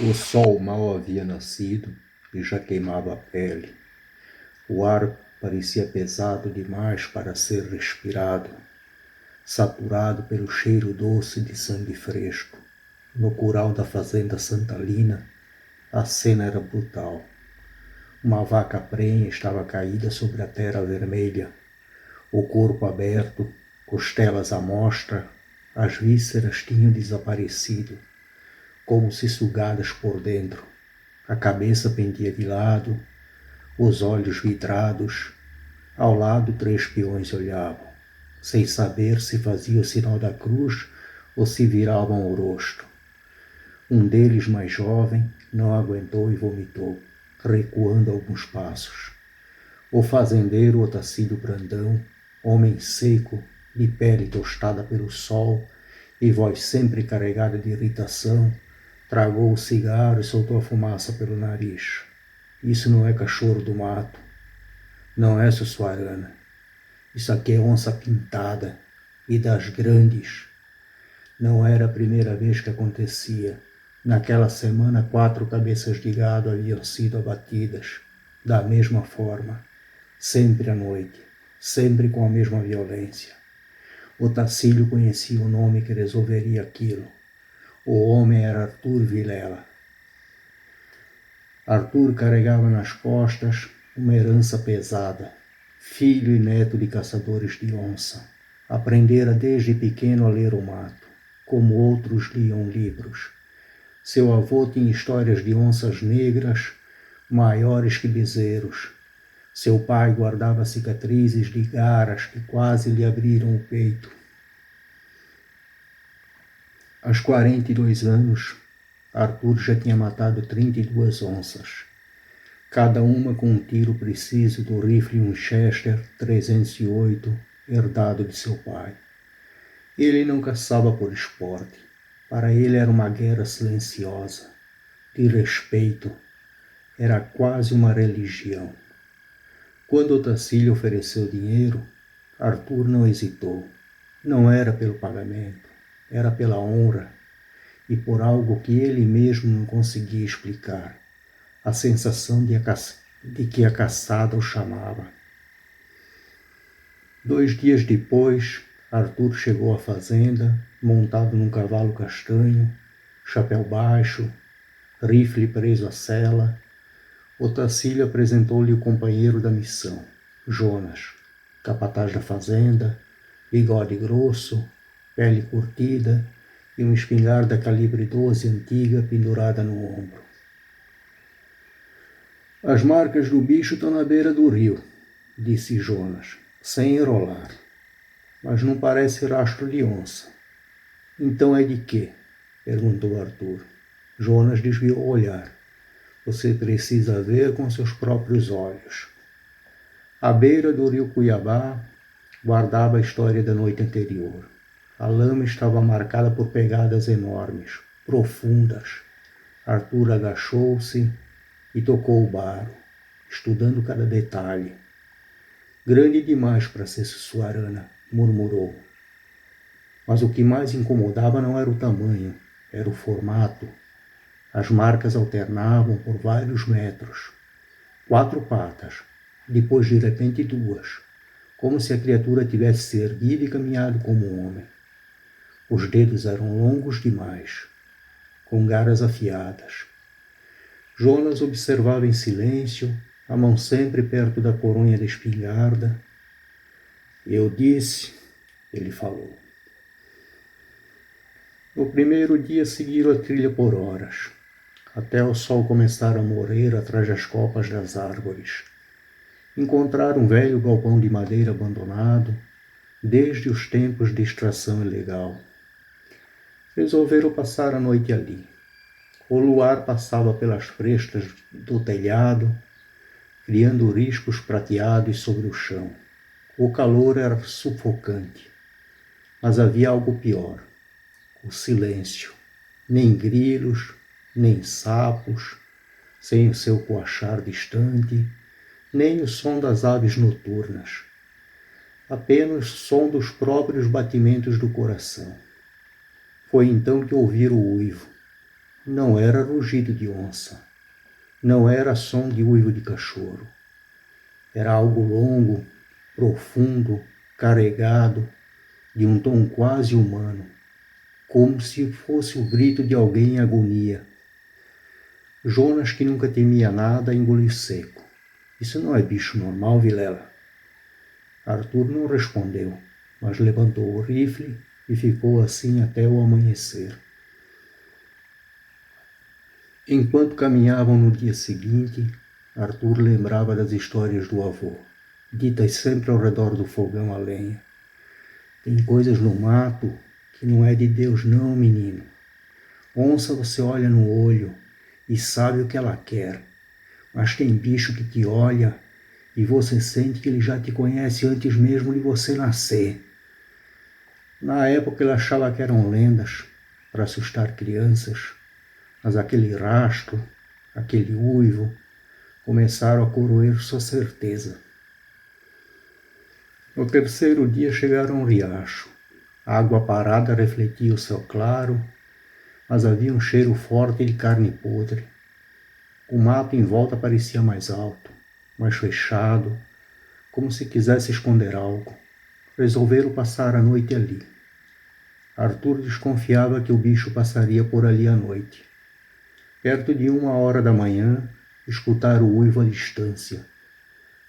O sol mal havia nascido e já queimava a pele. O ar parecia pesado demais para ser respirado, saturado pelo cheiro doce de sangue fresco. No curral da fazenda Santa Lina, a cena era brutal. Uma vaca prenha estava caída sobre a terra vermelha, o corpo aberto, costelas à mostra, as vísceras tinham desaparecido, como se sugadas por dentro. A cabeça pendia de lado, os olhos vidrados. Ao lado, 3 peões olhavam, sem saber se fazia o sinal da cruz ou se viravam o rosto. Um deles, mais jovem, não aguentou e vomitou, recuando alguns passos. O fazendeiro Otacílio Brandão, homem seco, de pele tostada pelo sol e voz sempre carregada de irritação, tragou o cigarro e soltou a fumaça pelo nariz. Isso não é cachorro do mato. Não é Sussuarana. Isso aqui é onça pintada. E das grandes. Não era a primeira vez que acontecia. Naquela semana, 4 cabeças de gado haviam sido abatidas. Da mesma forma. Sempre à noite. Sempre com a mesma violência. Otacílio conhecia o nome que resolveria aquilo. O homem era Arthur Vilela. Arthur carregava nas costas uma herança pesada. Filho e neto de caçadores de onça. Aprendera desde pequeno a ler o mato, como outros liam livros. Seu avô tinha histórias de onças negras, maiores que bezerros. Seu pai guardava cicatrizes de garas que quase lhe abriram o peito. Aos 42 anos, Arthur já tinha matado 32 onças, cada uma com um tiro preciso do rifle Winchester 308, herdado de seu pai. Ele não caçava por esporte. Para ele era uma guerra silenciosa, de respeito. Era quase uma religião. Quando Otacílio ofereceu dinheiro, Arthur não hesitou. Não era pelo pagamento, era pela honra e por algo que ele mesmo não conseguia explicar. A sensação de que a caçada o chamava. 2 dias depois, Arthur chegou à fazenda, montado num cavalo castanho, chapéu baixo, rifle preso à sela. Otacílio apresentou-lhe o companheiro da missão, Jonas, capataz da fazenda, bigode grosso, pele curtida e uma espingarda calibre 12 antiga pendurada no ombro. As marcas do bicho estão na beira do rio, disse Jonas, sem enrolar. Mas não parece rastro de onça. Então é de quê? Perguntou Arthur. Jonas desviou o olhar. Você precisa ver com seus próprios olhos. À beira do rio Cuiabá, guardava a história da noite anterior. A lama estava marcada por pegadas enormes, profundas. Arthur agachou-se e tocou o barro, estudando cada detalhe. Grande demais para ser Sussuarana, murmurou. Mas o que mais incomodava não era o tamanho, era o formato. As marcas alternavam por vários metros. 4 patas, depois de repente 2, como se a criatura tivesse se erguido e caminhado como um homem. Os dedos eram longos demais, com garras afiadas. Jonas observava em silêncio, a mão sempre perto da coronha da espingarda. Eu disse, ele falou. No primeiro dia seguiram a trilha por horas, até o sol começar a morrer atrás das copas das árvores. Encontraram um velho galpão de madeira abandonado, desde os tempos de extração ilegal. Resolveram passar a noite ali. O luar passava pelas frestas do telhado, criando riscos prateados sobre o chão. O calor era sufocante, mas havia algo pior. O silêncio. Nem grilos, nem sapos, sem o seu coachar distante, nem o som das aves noturnas. Apenas o som dos próprios batimentos do coração. Foi então que ouviram o uivo. não era rugido de onça, não era som de uivo de cachorro. Era algo longo, profundo, carregado, de um tom quase humano, como se fosse o grito de alguém em agonia. Jonas, que nunca temia nada, engoliu seco. Isso não é bicho normal, Vilela? Arthur não respondeu, mas levantou o rifle e ficou assim até o amanhecer. Enquanto caminhavam no dia seguinte, Arthur lembrava das histórias do avô, ditas sempre ao redor do fogão a lenha. Tem coisas no mato que não é de Deus não, menino. Onça você olha no olho e sabe o que ela quer, mas tem bicho que te olha e você sente que ele já te conhece antes mesmo de você nascer. Na época ele achava que eram lendas para assustar crianças, mas aquele rastro, aquele uivo, começaram a corroer sua certeza. No terceiro dia chegaram a um riacho. A água parada refletia o céu claro, mas havia um cheiro forte de carne podre. O mato em volta parecia mais alto, mais fechado, como se quisesse esconder algo. Resolveram passar a noite ali. Arthur desconfiava que o bicho passaria por ali à noite. Perto de 1 hora da manhã, escutaram o uivo à distância.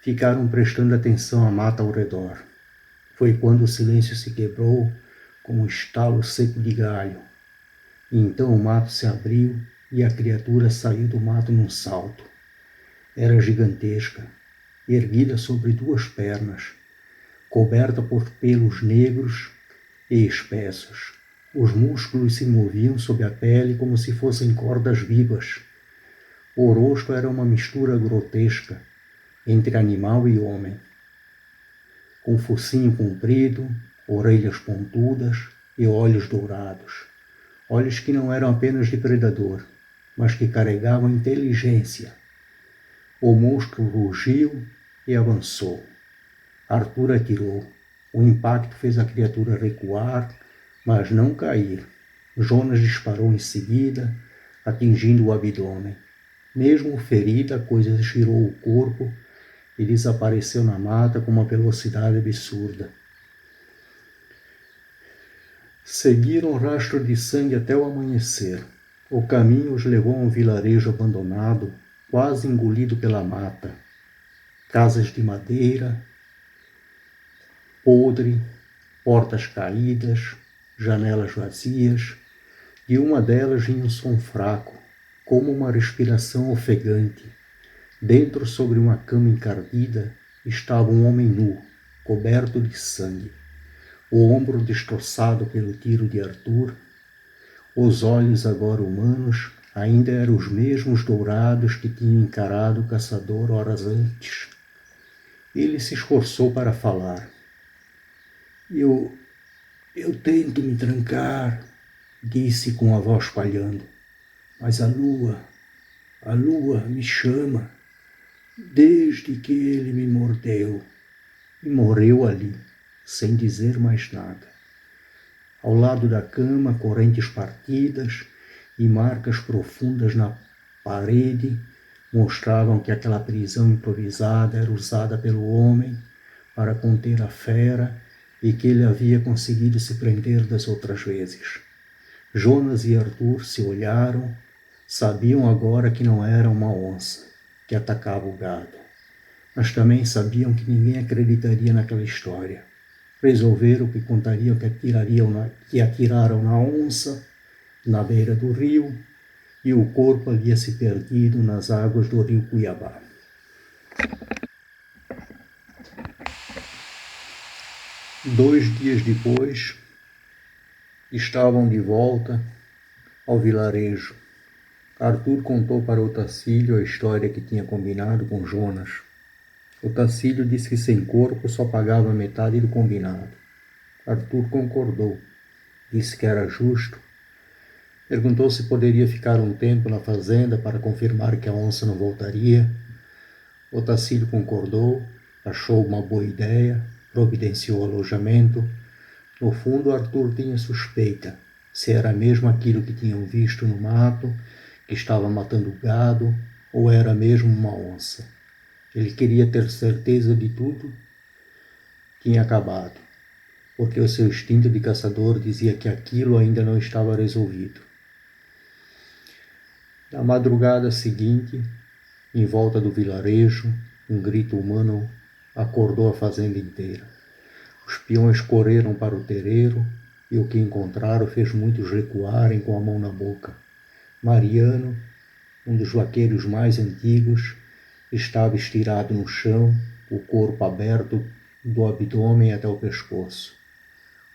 Ficaram prestando atenção à mata ao redor. Foi quando o silêncio se quebrou com um estalo seco de galho. E então o mato se abriu e a criatura saiu do mato num salto. Era gigantesca, erguida sobre 2 pernas, coberta por pelos negros e espessos. Os músculos se moviam sob a pele como se fossem cordas vivas. O rosto era uma mistura grotesca entre animal e homem, com focinho comprido, orelhas pontudas e olhos dourados. Olhos que não eram apenas de predador, mas que carregavam inteligência. O monstro rugiu e avançou. Arthur atirou. O impacto fez a criatura recuar, mas não cair. Jonas disparou em seguida, atingindo o abdômen. Mesmo ferida, a coisa girou o corpo e desapareceu na mata com uma velocidade absurda. Seguiram o rastro de sangue até o amanhecer. O caminho os levou a um vilarejo abandonado, quase engolido pela mata. Casas de madeira, podre, portas caídas, janelas vazias. De uma delas vinha um som fraco, como uma respiração ofegante. Dentro, sobre uma cama encardida, estava um homem nu, coberto de sangue. O ombro destroçado pelo tiro de Arthur. Os olhos, agora humanos, ainda eram os mesmos dourados que tinham encarado o caçador horas antes. Ele se esforçou para falar. Eu tento me trancar, disse com a voz falhando, mas a lua me chama, desde que ele me mordeu. E morreu ali, sem dizer mais nada. Ao lado da cama, correntes partidas e marcas profundas na parede mostravam que aquela prisão improvisada era usada pelo homem para conter a fera e que ele havia conseguido se prender das outras vezes. Jonas e Arthur se olharam, sabiam agora que não era uma onça que atacava o gado, mas também sabiam que ninguém acreditaria naquela história. Resolveram que contariam que atiraram na onça, na beira do rio, e o corpo havia se perdido nas águas do rio Cuiabá. Dois dias depois, estavam de volta ao vilarejo. Arthur contou para Otacílio a história que tinha combinado com Jonas. Otacílio disse que sem corpo só pagava metade do combinado. Arthur concordou. Disse que era justo. Perguntou se poderia ficar um tempo na fazenda para confirmar que a onça não voltaria. Otacílio concordou, achou uma boa ideia, providenciou alojamento. No fundo, Arthur tinha suspeita. se era mesmo aquilo que tinham visto no mato, que estava matando o gado, ou era mesmo uma onça. Ele queria ter certeza de tudo tinha acabado, porque o seu instinto de caçador dizia que aquilo ainda não estava resolvido. Na madrugada seguinte, em volta do vilarejo, um grito humano acordou a fazenda inteira. Os peões correram para o terreiro e o que encontraram fez muitos recuarem com a mão na boca. Mariano, um dos vaqueiros mais antigos, estava estirado no chão, o corpo aberto do abdômen até o pescoço.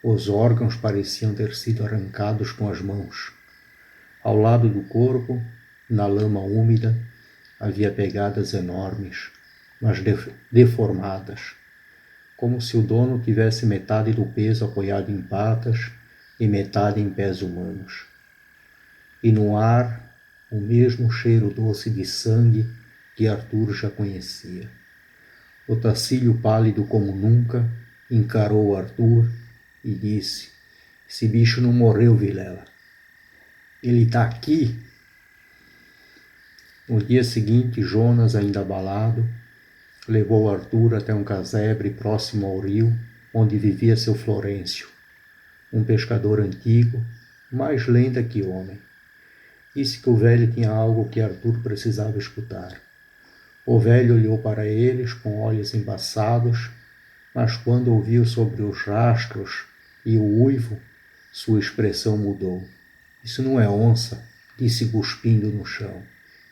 Os órgãos pareciam ter sido arrancados com as mãos. Ao lado do corpo, na lama úmida, havia pegadas enormes, mas deformadas, como se o dono tivesse metade do peso apoiado em patas e metade em pés humanos. E no ar, o mesmo cheiro doce de sangue que Arthur já conhecia. O Tacílio, pálido como nunca, encarou Arthur e disse: "Esse bicho não morreu, Vilela. Ele está aqui." No dia seguinte, Jonas, ainda abalado, levou Arthur até um casebre próximo ao rio, onde vivia seu Florêncio, um pescador antigo, mais lenda que homem. Disse que o velho tinha algo que Arthur precisava escutar. O velho olhou para eles com olhos embaçados, mas quando ouviu sobre os rastros e o uivo, sua expressão mudou. "Isso não é onça", disse cuspindo no chão.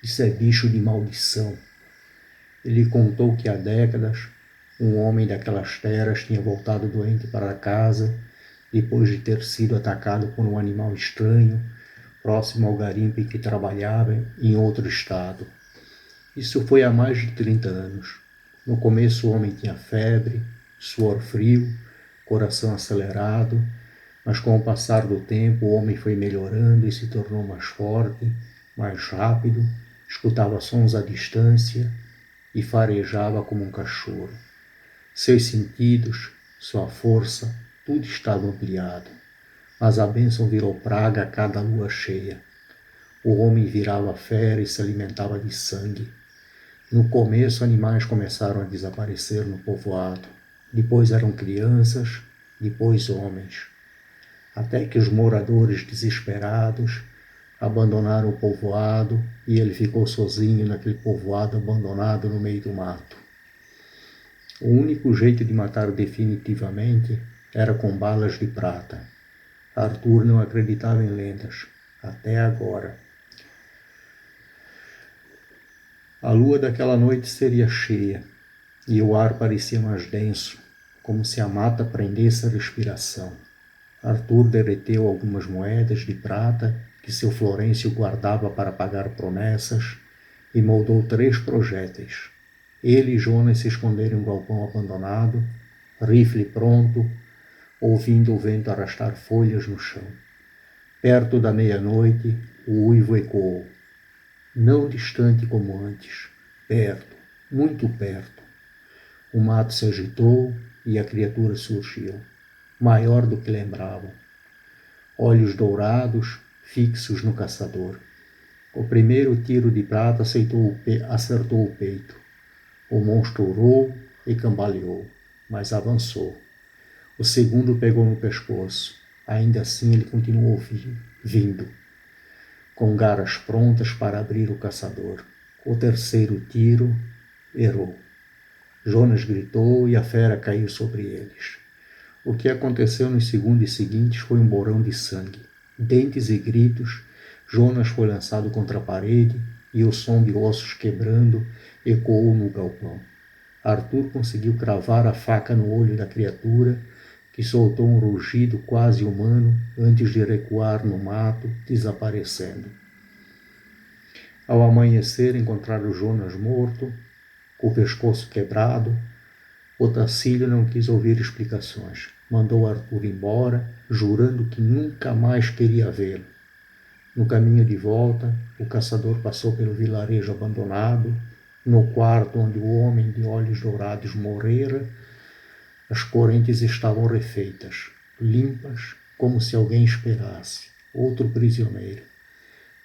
"Isso é bicho de maldição." Ele contou que há décadas um homem daquelas terras tinha voltado doente para casa depois de ter sido atacado por um animal estranho próximo ao garimpo em que trabalhava em outro estado. Isso foi há mais de 30 anos. No começo o homem tinha febre, suor frio, coração acelerado, mas com o passar do tempo o homem foi melhorando e se tornou mais forte, mais rápido, escutava sons à distância e farejava como um cachorro. Seus sentidos, sua força, tudo estava ampliado. Mas a bênção virou praga a cada lua cheia. O homem virava fera e se alimentava de sangue. No começo, animais começaram a desaparecer no povoado. Depois eram crianças, depois homens. Até que os moradores, desesperados, abandonaram o povoado e ele ficou sozinho naquele povoado abandonado no meio do mato. O único jeito de matar definitivamente era com balas de prata. Arthur não acreditava em lendas, até agora. A lua daquela noite seria cheia e o ar parecia mais denso, como se a mata prendesse a respiração. Arthur derreteu algumas moedas de prata que seu Florêncio guardava para pagar promessas e moldou 3 projéteis. Ele e Jonas se esconderam em um galpão abandonado, rifle pronto, ouvindo o vento arrastar folhas no chão. Perto da meia-noite, o uivo ecoou. Não distante como antes, perto, muito perto. O mato se agitou e a criatura surgiu, maior do que lembravam. Olhos dourados, fixos no caçador. O primeiro tiro de prata acertou o peito. O monstro urrou e cambaleou, mas avançou. O segundo pegou no pescoço. Ainda assim ele continuou vindo, com garras prontas para abrir o caçador. O terceiro tiro errou. Jonas gritou e a fera caiu sobre eles. O que aconteceu nos segundos seguintes foi um borão de sangue. Dentes e gritos, Jonas foi lançado contra a parede e o som de ossos quebrando ecoou no galpão. Arthur conseguiu cravar a faca no olho da criatura, que soltou um rugido quase humano antes de recuar no mato, desaparecendo. Ao amanhecer, encontraram Jonas morto, com o pescoço quebrado. O Tacílio não quis ouvir explicações. Mandou Arthur embora, jurando que nunca mais queria vê-lo. No caminho de volta, o caçador passou pelo vilarejo abandonado. No quarto onde o homem de olhos dourados morrera, as correntes estavam refeitas, limpas, como se alguém esperasse. outro prisioneiro.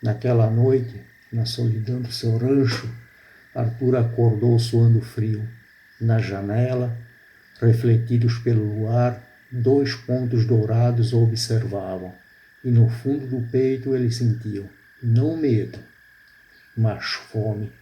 Naquela noite, na solidão do seu rancho, Arthur acordou suando frio. Na janela, refletidos pelo luar, 2 pontos dourados o observavam, e no fundo do peito ele sentiu, não medo, mas fome.